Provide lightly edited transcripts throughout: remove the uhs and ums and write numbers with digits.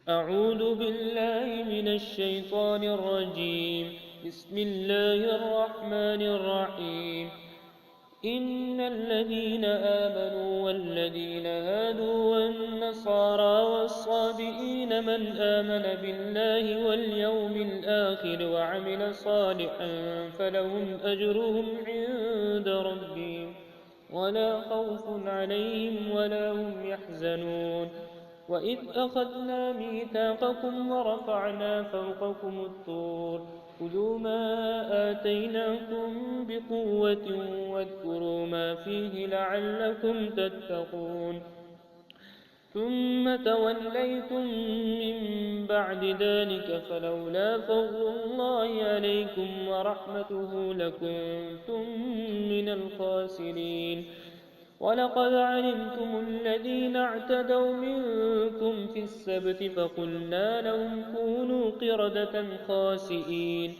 أعوذ بالله من الشيطان الرجيم. بسم الله الرحمن الرحيم. إن الذين آمنوا والذين هادوا والنصارى والصابئين من آمن بالله واليوم الآخر وعمل صالحا فلهم أجرهم عند ربهم ولا خوف عليهم ولا هم يحزنون. وإذ أخذنا ميثاقكم ورفعنا فوقكم الطور خذوا ما آتيناكم بقوة واذكروا ما فيه لعلكم تتقون. ثم توليتم من بعد ذلك فلولا فضل الله عليكم ورحمته لكنتم من الخاسرين. ولقد علمتم الذين اعتدوا منكم في السبت فقلنا لهم كونوا قردة خاسئين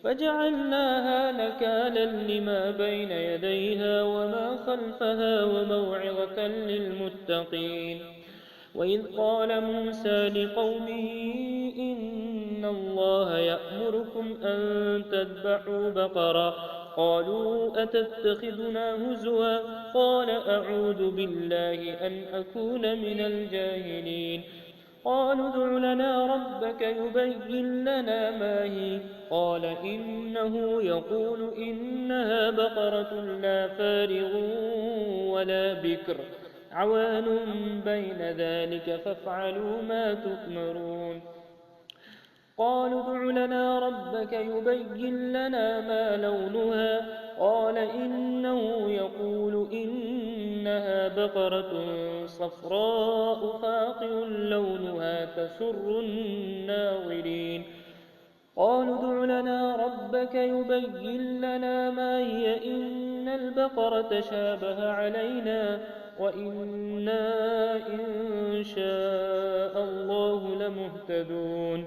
فجعلناها نكالا لما بين يديها وما خلفها وموعظة للمتقين. وإذ قال موسى لقومه إن الله يأمركم أن تذبحوا بقرة قالوا أتتخذنا هزوا قال أعوذ بالله أن أكون من الجاهلين. قالوا ادع لنا ربك يبين لنا ما هي قال إنه يقول إنها بقرة لا فارغ ولا بكر عوان بين ذلك فافعلوا ما تؤمرون. قالوا ادع لنا ربك يبين لنا ما لونها قال إنه يقول إنها بقرة صفراء فاقع لونها تسر الناظرين. قالوا ادع لنا ربك يبين لنا ما هي إن البقرة شابه علينا وإنا إن شاء الله لمهتدون.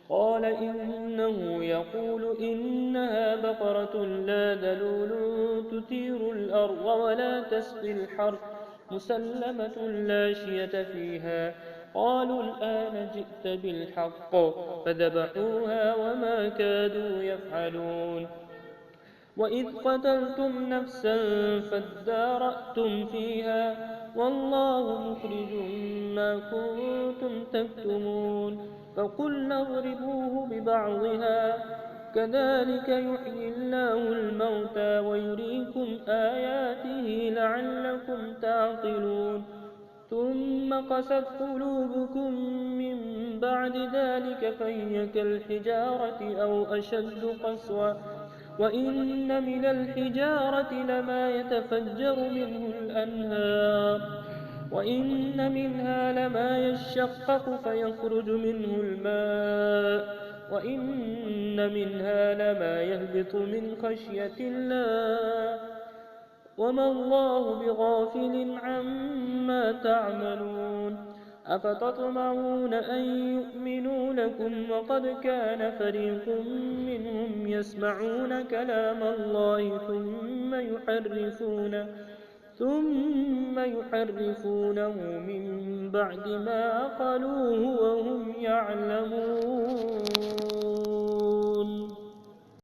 قال إنه يقول إنها بقرة لا ذلول تثير الأرض ولا تسقي الحرث مسلمة لا شية فيها. قالوا الآن جئت بالحق فذبحوها وما كادوا يفعلون. وإذ قتلتم نفسا فادارأتم فيها والله مخرج ما كنتم تكتمون. فقلنا اضربوه ببعضها كذلك يحيي الله الموتى ويريكم آياته لعلكم تعقلون. ثم قست قلوبكم من بعد ذلك فهي كالحجارة أو أشد قسوة وإن من الحجارة لما يتفجر منه الأنهار وإن منها لما يشقق فيخرج منه الماء وإن منها لما يهبط من خشية الله وما الله بغافل عما تعملون. أفتطمعون أن يؤمنوا لكم وقد كان فريق منهم يسمعون كلام الله ثم يحرفونه من بعد ما عقلوه وهم يعلمون.